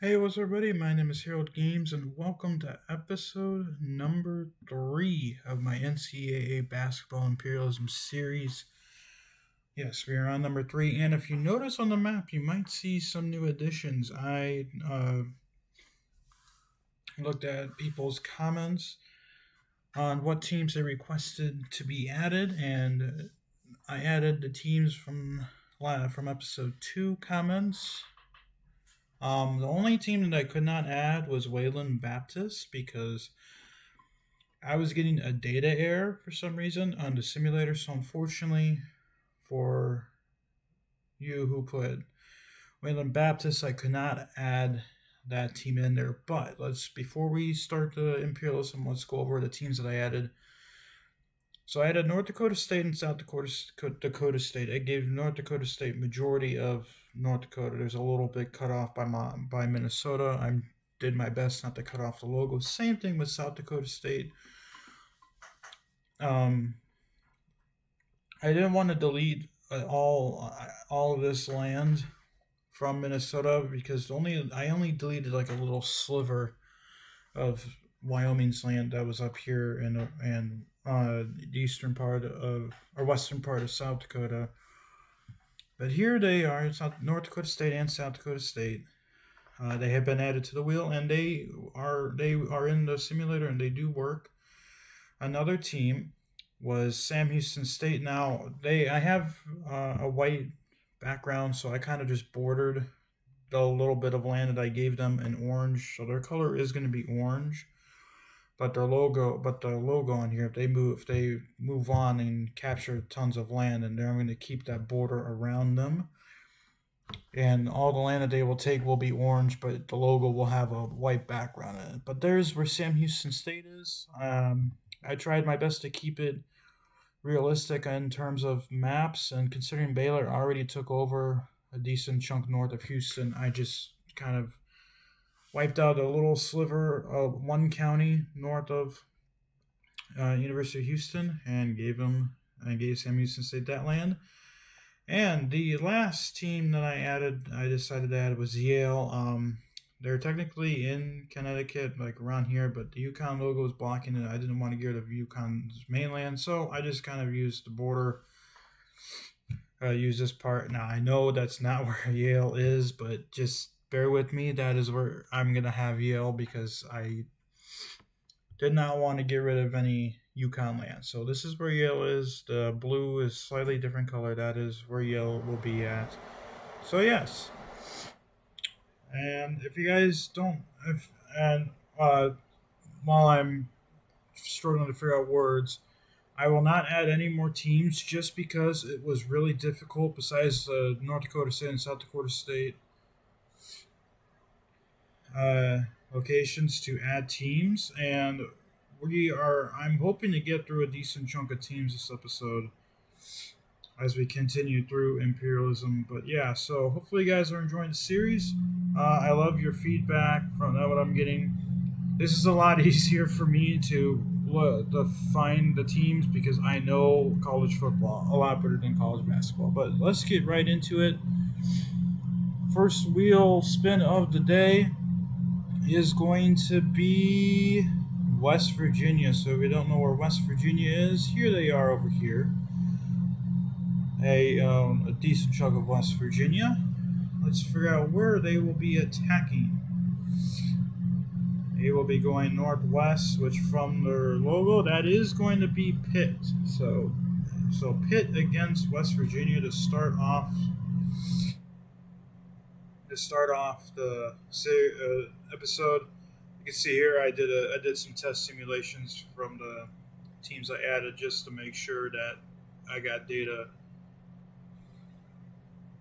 Hey, what's up, everybody? My name is Harold Games, and welcome to episode number 3 of my NCAA Basketball Imperialism series. Yes, we are on number 3, and if you notice on the map, you might see some new additions. I looked at people's comments on what teams they requested to be added, and I added the teams from episode 2 comments. The only team that I could not add was Wayland Baptist because I was getting a data error for some reason on the simulator. So unfortunately, for you who put Wayland Baptist, I could not add that team in there. But before we start the imperialism, let's go over the teams that I added. So I added North Dakota State and South Dakota State. I gave North Dakota State majority of North Dakota. There's a little bit cut off by Minnesota. I did my best not to cut off the logo. Same thing with South Dakota State. I didn't want to delete all of this land from Minnesota because I only deleted like a little sliver of Wyoming's land that was up here in the eastern part of or western part of South Dakota. But here they are, North Dakota State and South Dakota State. They have been added to the wheel, and they are in the simulator, and they do work. Another team was Sam Houston State. Now I have a white background, so I kind of just bordered the little bit of land that I gave them in orange. So their color is going to be orange, but the logo on here, if they move on and capture tons of land, and they're going to keep that border around them. And all the land that they will take will be orange, but the logo will have a white background in it. But there's where Sam Houston State is. I tried my best to keep it realistic in terms of maps, and considering Baylor already took over a decent chunk north of Houston, I just kind of wiped out a little sliver of one county north of University of Houston and gave Sam Houston State that land. And the last team that I decided to add was Yale. They're technically in Connecticut, like around here, but the UConn logo is blocking it. I didn't want to get rid of UConn's mainland, so I just kind of used the border, use this part. Now, I know that's not where Yale is, but just bear with me. That is where I'm going to have Yale because I did not want to get rid of any UConn land. So this is where Yale is. The blue is slightly different color. That is where Yale will be at. So yes. And if you guys while I'm struggling to figure out words, I will not add any more teams just because it was really difficult. Besides North Dakota State and South Dakota State locations to add teams, and I'm hoping to get through a decent chunk of teams this episode as we continue through imperialism. But yeah, so hopefully you guys are enjoying the series. I love your feedback from what I'm getting. This is a lot easier for me to find the teams because I know college football a lot better than college basketball. But let's get right into it. First wheel spin of the day is going to be West Virginia. So if you don't know where West Virginia is, here they are over here. A decent chunk of West Virginia. Let's figure out where they will be attacking. They will be going northwest, which from their logo, that is going to be Pitt. So Pitt against West Virginia to start off the episode. You can see here I did some test simulations from the teams I added just to make sure that I got data.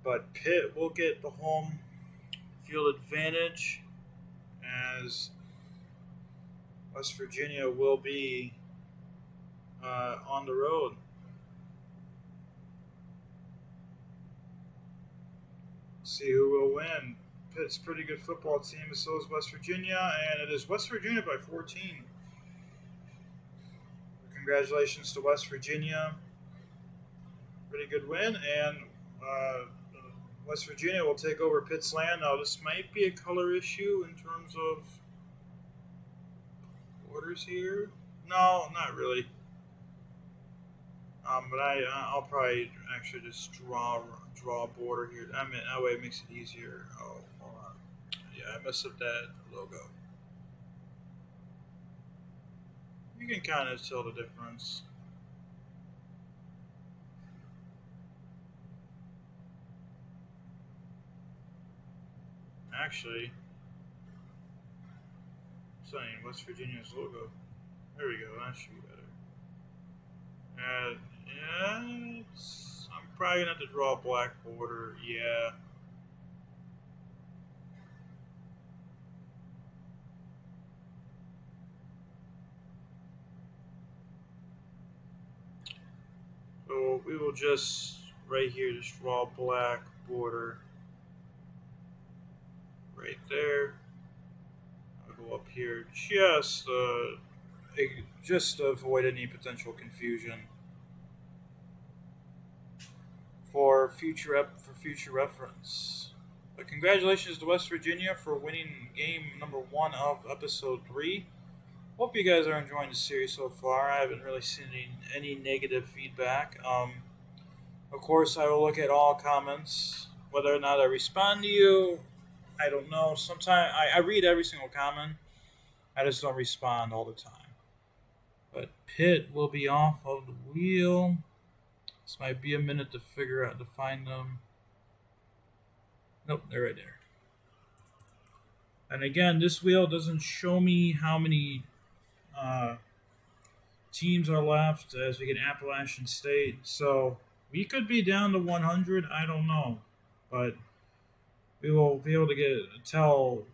But Pitt will get the home field advantage as West Virginia will be on the road. See who will win. Pitt's a pretty good football team, and so is West Virginia, and it is West Virginia by 14. Congratulations to West Virginia. Pretty good win, and West Virginia will take over Pitt's land. Now, this might be a color issue in terms of borders here. No, not really. But I'll probably actually just draw a border here. I mean, that way it makes it easier. Oh, hold on. Yeah, I messed up that logo. You can kind of tell the difference. Actually, it's not even West Virginia's logo. There we go. That should be better. Yeah, I'm probably gonna have to draw a black border. Yeah. So we will just right here just draw a black border right there. I'll go up here just to avoid any potential confusion for future reference. But congratulations to West Virginia for winning game number 1 of episode 3. Hope you guys are enjoying the series so far. I haven't really seen any negative feedback. Of course, I will look at all comments. Whether or not I respond to you, I don't know. Sometimes I read every single comment. I just don't respond all the time. But Pitt will be off of the wheel. This might be a minute to find them. Nope, they're right there. And again, this wheel doesn't show me how many teams are left as we get Appalachian State. So we could be down to 100. I don't know, but we will be able to tell.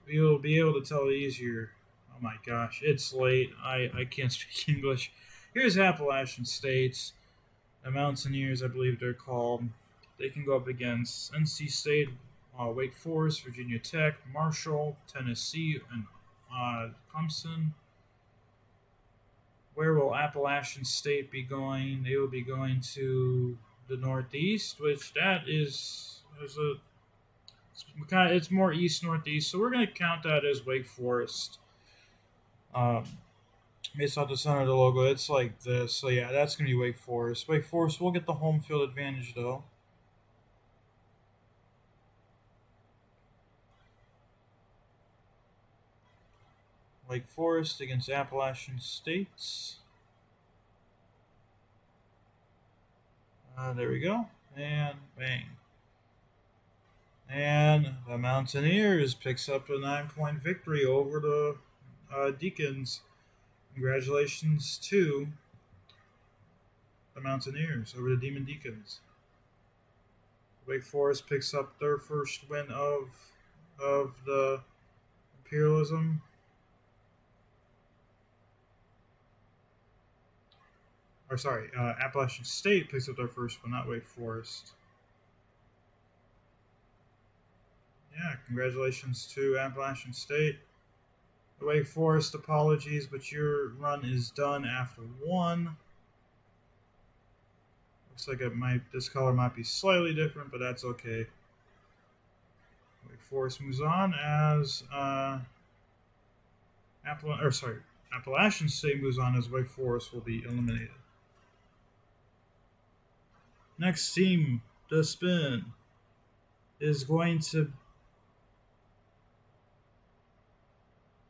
We will be able to tell easier. Oh my gosh, it's late. I can't speak English. Here's Appalachian State, the Mountaineers, I believe they're called. They can go up against NC State, Wake Forest, Virginia Tech, Marshall, Tennessee, and Clemson. Where will Appalachian State be going? They will be going to the Northeast, which it's more east northeast, so we're going to count that as Wake Forest. Based off the center of the logo, it's like this. So yeah, that's going to be Wake Forest. Wake Forest will get the home field advantage though. Wake Forest against Appalachian State. There we go. And bang. And the Mountaineers picks up a 9-point victory over the Deacons. Congratulations to the Mountaineers over the Demon Deacons. Wake Forest picks up their first win of the Imperialism. Appalachian State picks up their first win, not Wake Forest. Yeah, congratulations to Appalachian State. Wake Forest, apologies, but your run is done after 1. Looks like this color might be slightly different, but that's okay. Wake Forest moves on as Appalachian State moves on as Wake Forest will be eliminated. Next team to spin is going to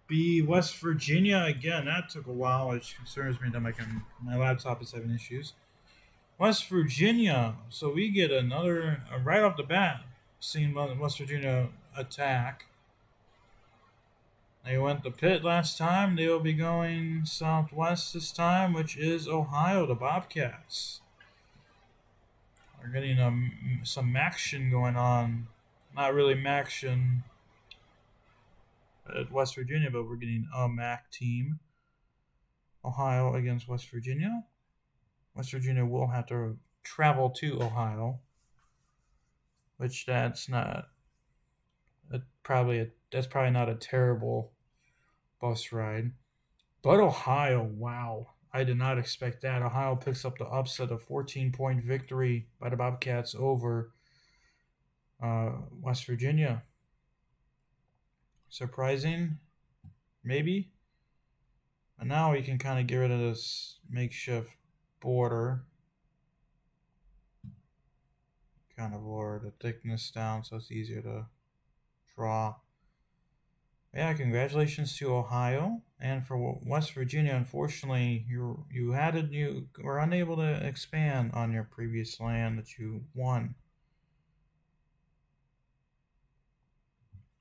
be West Virginia. Again, that took a while, which concerns me that my laptop is having issues. West Virginia. So we get another, right off the bat, seeing West Virginia attack. They went to Pitt last time. They will be going southwest this time, which is Ohio, the Bobcats. We're getting some action going on. Not really action at West Virginia, but we're getting a MAC team. Ohio against West Virginia. West Virginia will have to travel to Ohio, which that's probably not a terrible bus ride. But Ohio, wow. I did not expect that. Ohio picks up the upset, a 14-point victory by the Bobcats over West Virginia. Surprising, maybe. And now we can kind of get rid of this makeshift border. Kind of lower the thickness down so it's easier to draw. Yeah, congratulations to Ohio, and for West Virginia. Unfortunately, you were unable to expand on your previous land that you won.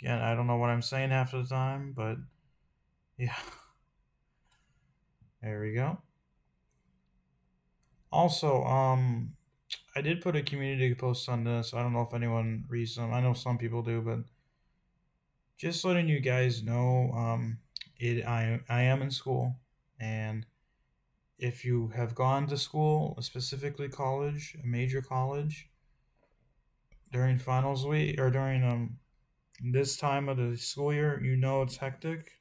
Again, I don't know what I'm saying half of the time, but yeah, there we go. Also, I did put a community post on this. I don't know if anyone reads them. I know some people do, but just letting you guys know, I am in school, and if you have gone to school, specifically college, a major college, during finals week or during this time of the school year, you know it's hectic.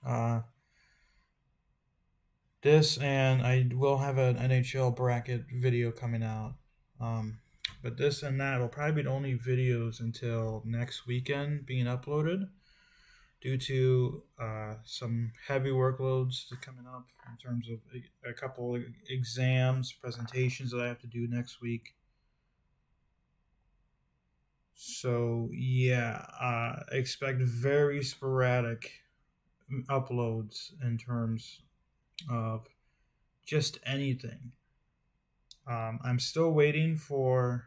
Uh, this and I will have an NHL bracket video coming out. But this and that will probably be the only videos until next weekend being uploaded due to some heavy workloads coming up in terms of a couple of exams, presentations that I have to do next week. So yeah, expect very sporadic uploads in terms of just anything. I'm still waiting for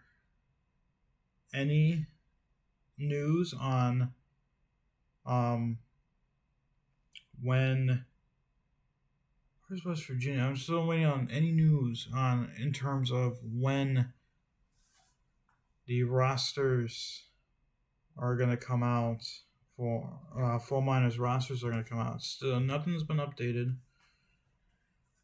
any news on when where's West Virginia. I'm still waiting on any news on in terms of when the rosters are gonna come out for full minors rosters are gonna come out. Still, nothing's been updated.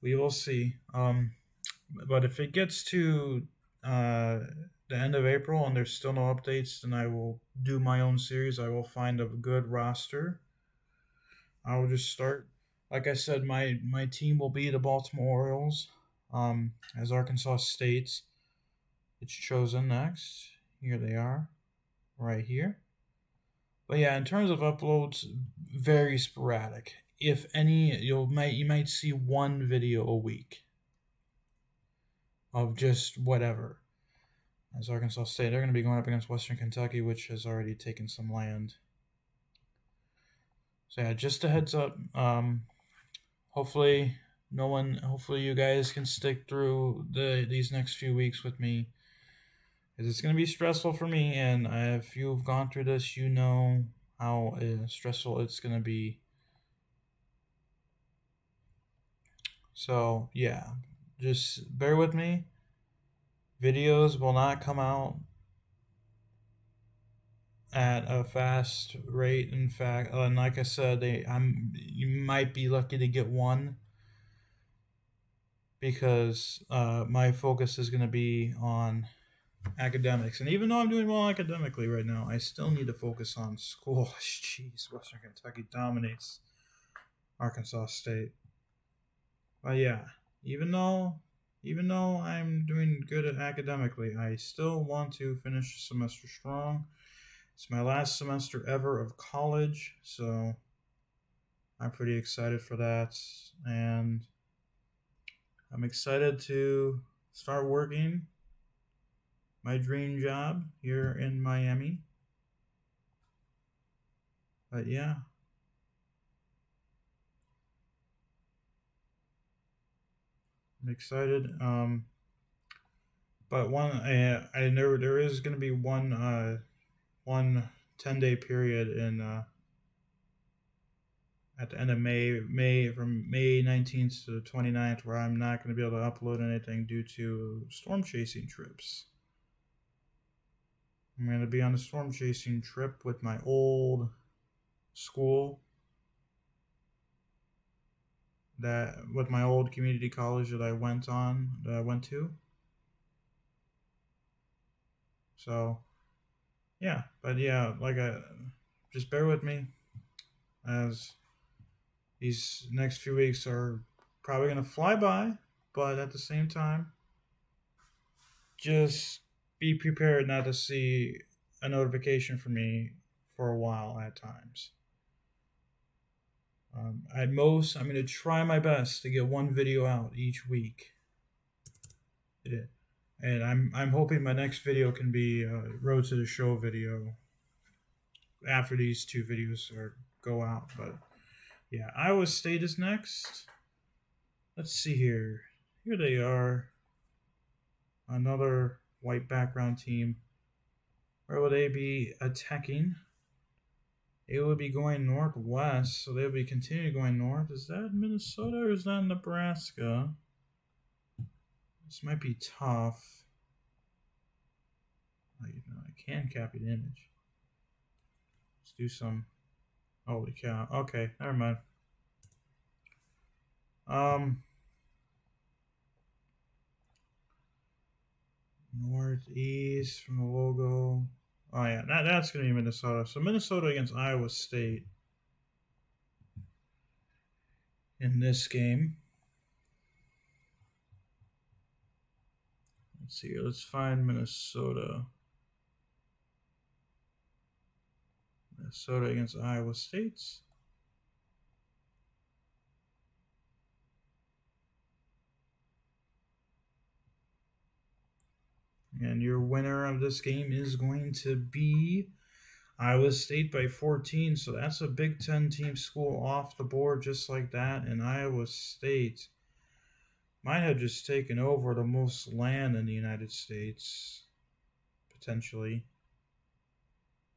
We will see. But if it gets to the end of April and there's still no updates, then I will do my own series. I will find a good roster. I will just start. Like I said, my team will be the Baltimore Orioles. As Arkansas State's, it's chosen next. Here they are, right here. But yeah, in terms of uploads, very sporadic. If any, you might see one video a week of just whatever. As Arkansas State, they're going to be going up against Western Kentucky, which has already taken some land. So yeah, just a heads up. Hopefully you guys can stick through these next few weeks with me, because it's going to be stressful for me, and if you've gone through this, you know how stressful it's going to be. So yeah, just bear with me. Videos will not come out at a fast rate. In fact, and like I said, you might be lucky to get one, because my focus is going to be on academics. And even though I'm doing well academically right now, I still need to focus on school. Jeez, Western Kentucky dominates Arkansas State. But yeah, even though I'm doing good academically, I still want to finish the semester strong. It's my last semester ever of college, so I'm pretty excited for that, and I'm excited to start working my dream job here in Miami. But yeah, I'm excited. But there is going to be one 10-day period in at the end of May from May 19th to the 29th, where I'm not going to be able to upload anything due to storm chasing trips. I'm going to be on a storm chasing trip with my old school, with my old community college that I went to. So yeah, but yeah, just bear with me, as these next few weeks are probably going to fly by, but at the same time, just be prepared not to see a notification from me for a while at times. At most, I'm going to try my best to get one video out each week. And I'm hoping my next video can be a Road to the Show video after these two videos go out. But yeah, Iowa State is next. Let's see here. Here they are. Another white background team. Where will they be attacking? It would be going northwest, so they'll be continuing going north. Is that Minnesota or is that Nebraska? This might be tough. I can copy the image. Let's do some. Holy cow. Okay, never mind. Northeast from the logo. Oh yeah, that's gonna be Minnesota. So Minnesota against Iowa State in this game. Let's see here. Let's find Minnesota. Minnesota against Iowa State. And your winner of this game is going to be Iowa State by 14. So that's a Big Ten team school off the board just like that. And Iowa State might have just taken over the most land in the United States, potentially,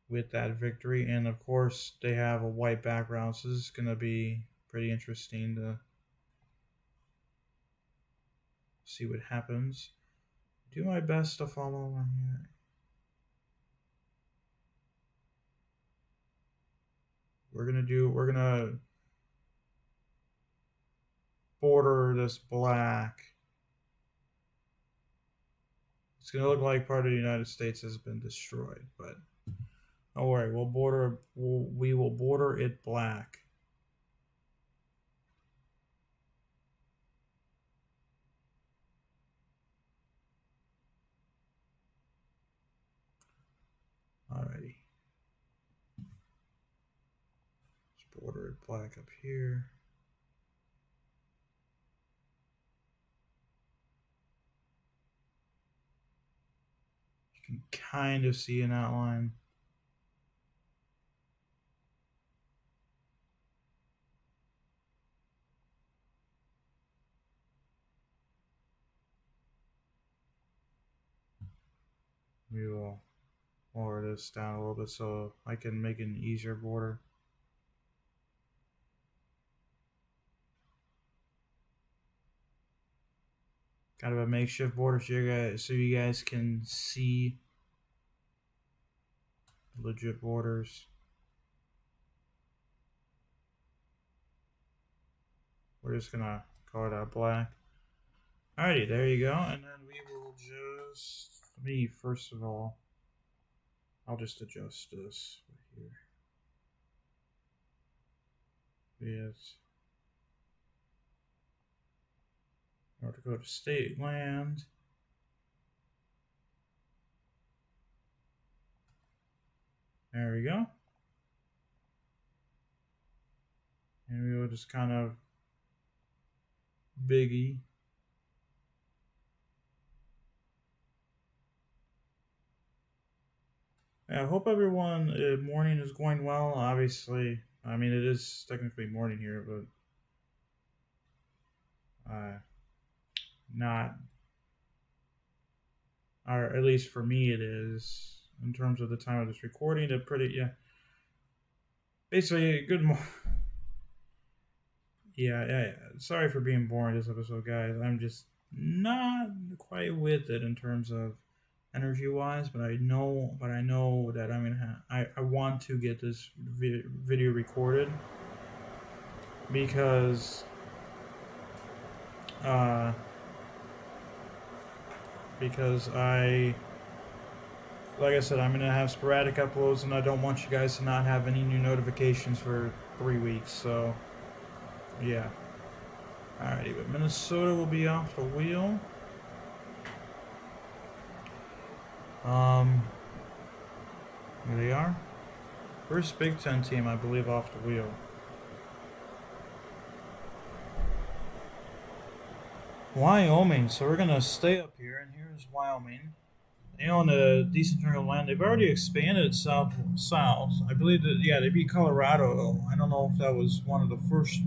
with that victory. And of course, they have a white background, so this is going to be pretty interesting to see what happens. Do my best to follow along here. We're gonna border this black. It's gonna look like part of the United States has been destroyed, but don't worry, we will border it black. Alrighty. Let's border it black up here. You can kind of see an outline. We will lower this down a little bit so I can make an easier border. Kind of a makeshift border so you guys can see legit borders. We're just gonna call it out black. Alrighty, there you go. And then we will just, first of all, I'll just adjust this right here. Yes. North Dakota state land. There we go. And we will just kind of biggie. I hope everyone morning is going well. Obviously, I mean it is technically morning here, but not, or at least for me it is in terms of the time of this recording. Basically, good morning. Yeah. Sorry for being boring this episode, guys. I'm just not quite with it in terms of energy-wise, but I know that I'm gonna I want to get this video recorded because like I said, I'm gonna have sporadic uploads, and I don't want you guys to not have any new notifications for 3 weeks. So yeah. Alrighty, but Minnesota will be off the wheel. Here they are. First Big Ten team, I believe, off the wheel. Wyoming. So we're gonna stay up here, and here's Wyoming. They own a decent chunk of land. They've already expanded south. I believe that they beat Colorado. I don't know if that was one of the first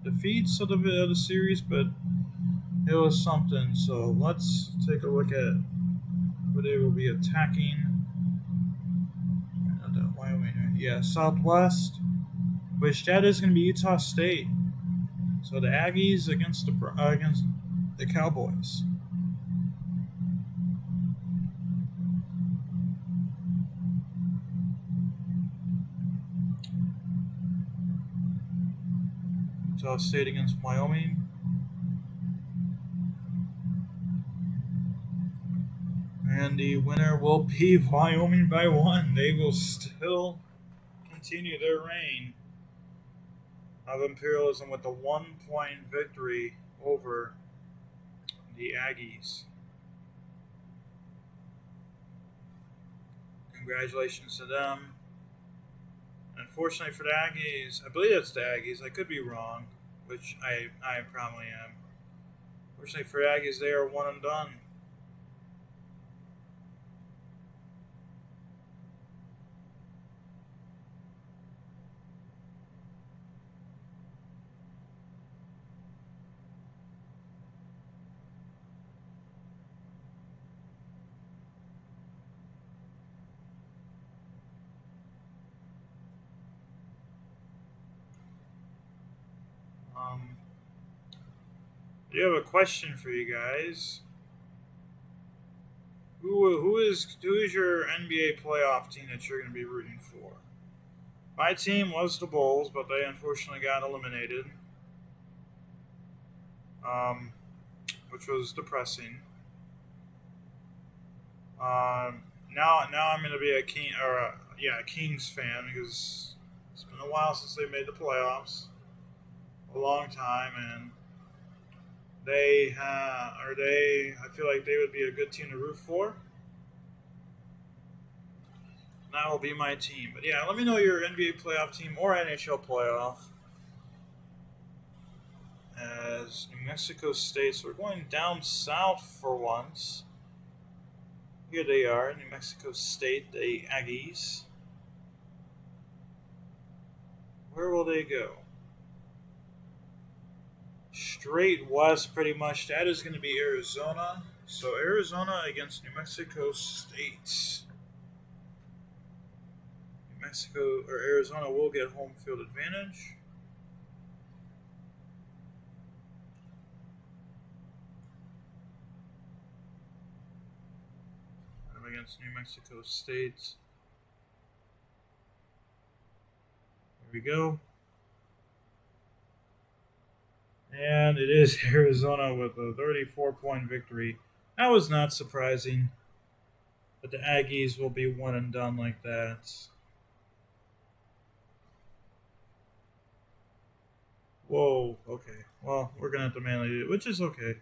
defeats of the series, but it was something. So let's take a look at where they will be attacking. Wyoming, yeah, Southwest, which that is going to be Utah State. So the Aggies against the Cowboys. Utah State against Wyoming. And the winner will be Wyoming by 1. They will still continue their reign of imperialism with a 1-point victory over the Aggies. Congratulations to them. Unfortunately for the Aggies, I believe it's the Aggies. I could be wrong, which I probably am. Unfortunately for the Aggies, they are one and done. I have a question for you guys. Who is your NBA playoff team that you're going to be rooting for? My team was the Bulls, but they unfortunately got eliminated, which was depressing. Now I'm going to be a Kings fan because it's been a while since they made the playoffs, a long time, and I feel like they would be a good team to root for. And that will be my team. But yeah, let me know your NBA playoff team or NHL playoff. As New Mexico State, so we're going down south for once. Here they are, New Mexico State, the Aggies. Where will they go? Straight west, pretty much. That is going to be Arizona. So Arizona against New Mexico State. Arizona will get home field advantage. Against New Mexico State. There we go. And it is Arizona with a 34-point victory. That was not surprising. But the Aggies will be one and done like that. Whoa, okay. Well, we're going to have to manually do it, which is okay.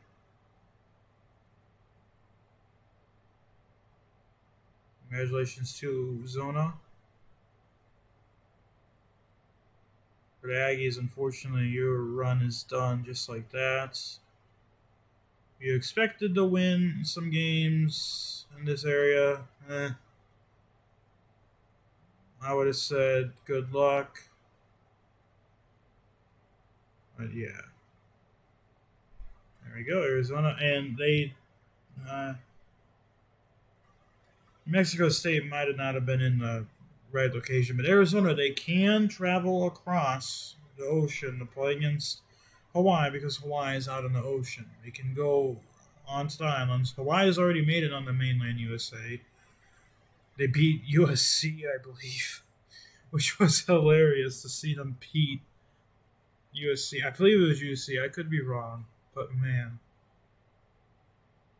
Congratulations to Zona. For the Aggies, unfortunately, your run is done just like that. You expected to win some games in this area. I would have said good luck. But yeah. There we go, Arizona. And they... Mexico State might have not have been in the right location, but Arizona, they can travel across the ocean to play against Hawaii because Hawaii is out in the ocean. They can go onto the islands. Hawaii has already made it on the mainland USA. They beat USC, I believe, which was hilarious to see them beat USC. I believe it was USC. I could be wrong, but man,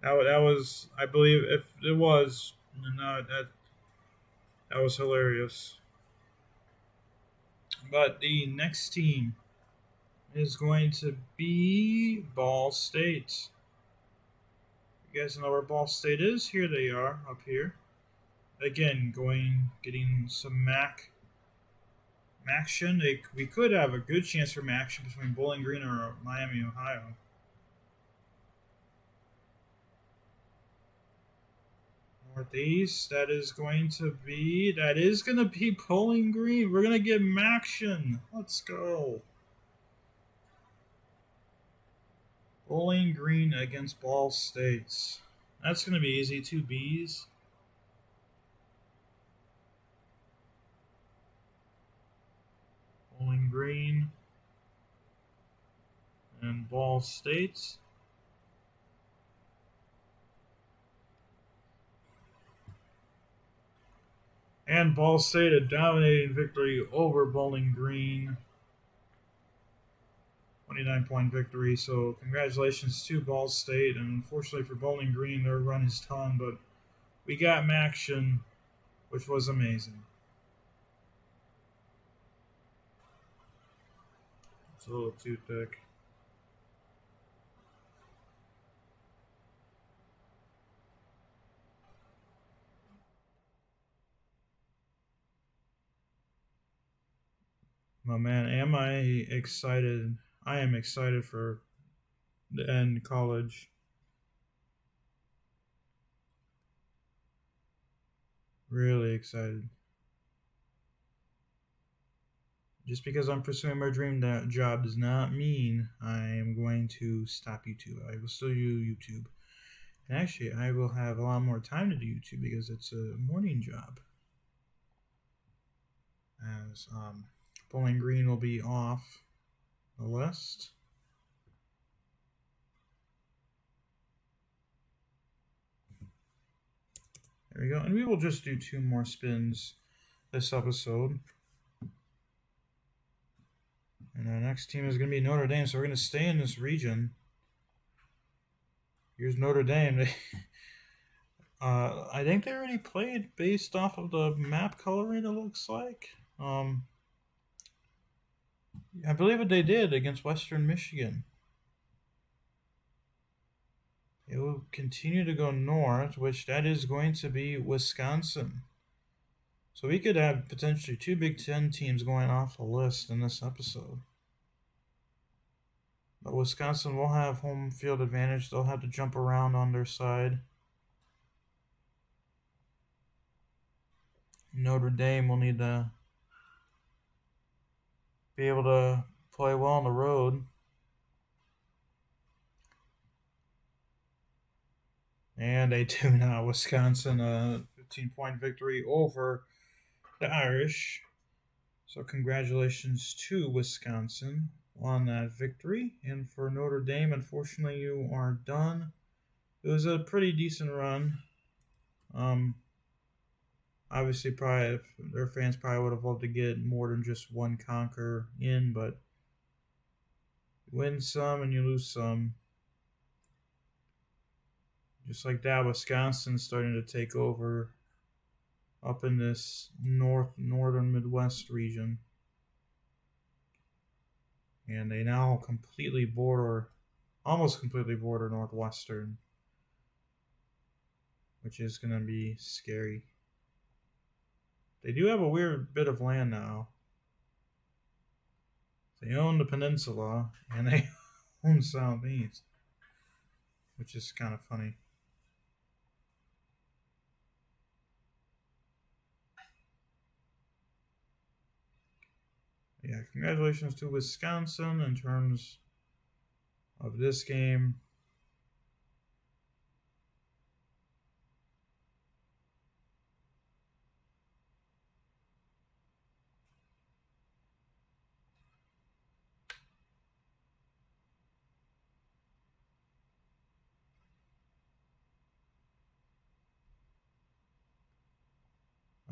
that was, I believe, if it was, no, that was hilarious. But the next team is going to be Ball State. You guys know where Ball State is? Here they are, up here. Again, getting some action. We could have a good chance for action between Bowling Green or Miami, Ohio. Northeast. That is going to be Bowling Green. We're going to get action. Let's go. Bowling Green against Ball States. That's going to be easy. 2 Bs. Bowling Green and Ball States. And Ball State a dominating victory over Bowling Green. 29-point victory. So congratulations to Ball State. And unfortunately for Bowling Green, their run is done. But we got action, which was amazing. It's a little too thick. Oh man, am I excited? I am excited for the end college. Really excited. Just because I'm pursuing my dream job does not mean I am going to stop YouTube. I will still do YouTube. And actually, I will have a lot more time to do YouTube because it's a morning job. As Bowling Green will be off the list. There we go. And we will just do 2 more spins this episode. And our next team is going to be Notre Dame, so we're going to stay in this region. Here's Notre Dame. I think they already played based off of the map coloring, it looks like. I believe what they did against Western Michigan. It will continue to go north, which that is going to be Wisconsin. So we could have potentially 2 Big Ten teams going off the list in this episode. But Wisconsin will have home field advantage. They'll have to jump around on their side. Notre Dame will need to be able to play well on the road. And they do now. Wisconsin, a 15-point victory over the Irish. So congratulations to Wisconsin on that victory. And for Notre Dame, unfortunately, you are done. It was a pretty decent run. Obviously, probably their fans probably would have loved to get more than just one conquer in, but you win some and you lose some. Just like that, Wisconsin's starting to take over up in this northern Midwest region. And they now almost completely border Northwestern, which is going to be scary. They do have a weird bit of land now. They own the peninsula, and they own Southeast, which is kind of funny. Yeah, congratulations to Wisconsin in terms of this game.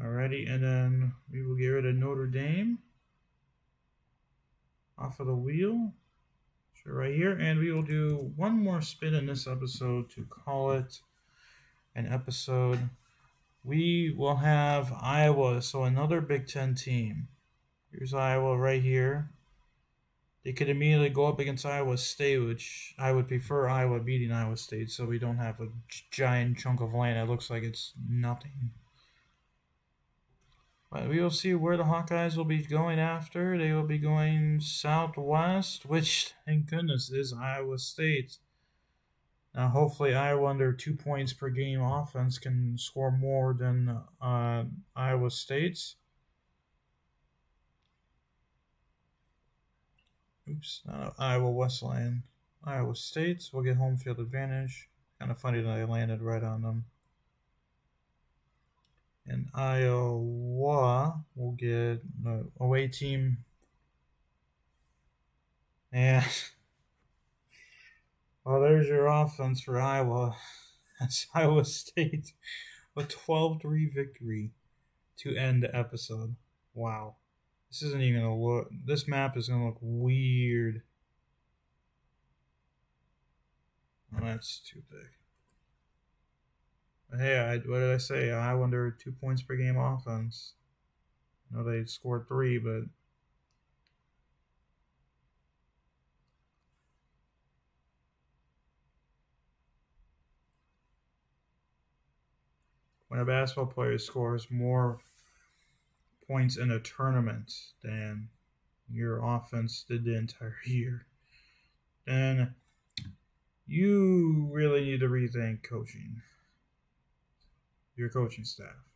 Alrighty, and then we will get rid of Notre Dame off of the wheel. So right here, and we will do one more spin in this episode to call it an episode. We will have Iowa, so another Big Ten team. Here's Iowa right here. They could immediately go up against Iowa State, which I would prefer Iowa beating Iowa State, so we don't have a giant chunk of land that looks like it's nothing. But we will see where the Hawkeyes will be going after. They will be going southwest, which, thank goodness, is Iowa State. Now, hopefully, Iowa under 2 points per game offense can score more than Iowa State's. Oops, Iowa Wesleyan. Iowa State will get home field advantage. Kind of funny that I landed right on them. And Iowa will get the away team. And well, there's your offense for Iowa. That's Iowa State. A 12-3 victory to end the episode. Wow. This isn't even gonna look. This map is gonna look weird. Oh, that's too big. But hey, what did I say? I wonder 2 points per game offense. I know they scored 3, but when a basketball player scores more points in a tournament than your offense did the entire year, then you really need to rethink coaching. Your coaching staff.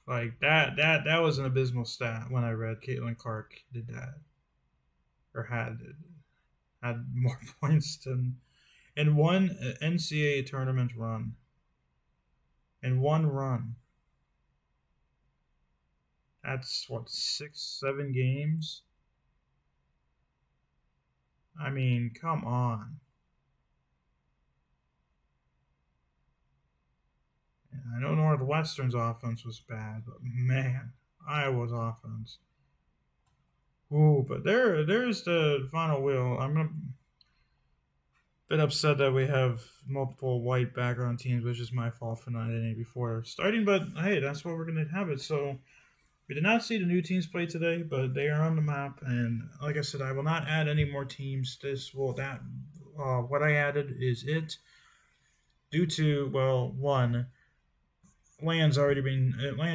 Like that was an abysmal stat when I read Caitlin Clark did that. Or had more points than in one NCAA tournament run. In one run. That's what, 6-7 games? I mean, come on. I know Northwestern's offense was bad, but man, Iowa's offense. Ooh, but there's the final wheel. I'm a bit upset that we have multiple white background teams, which is my fault for not hitting it before starting, but hey, that's what we're going to have it. So we did not see the new teams play today, but they are on the map, and like I said, I will not add any more teams. What I added is it due to, well, one, land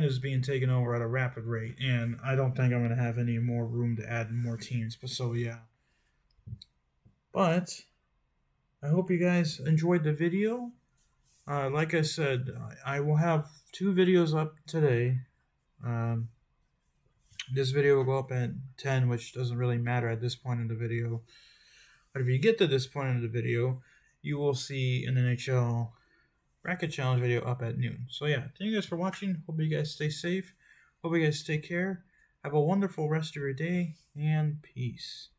is being taken over at a rapid rate, and I don't think I'm going to have any more room to add more teams. But so yeah. But I hope you guys enjoyed the video. Like I said, I will have 2 videos up today. This video will go up at 10, which doesn't really matter at this point in the video. But if you get to this point in the video, you will see an NHL Bracket Challenge video up at noon. So yeah, thank you guys for watching. Hope you guys stay safe. Hope you guys take care. Have a wonderful rest of your day, and peace.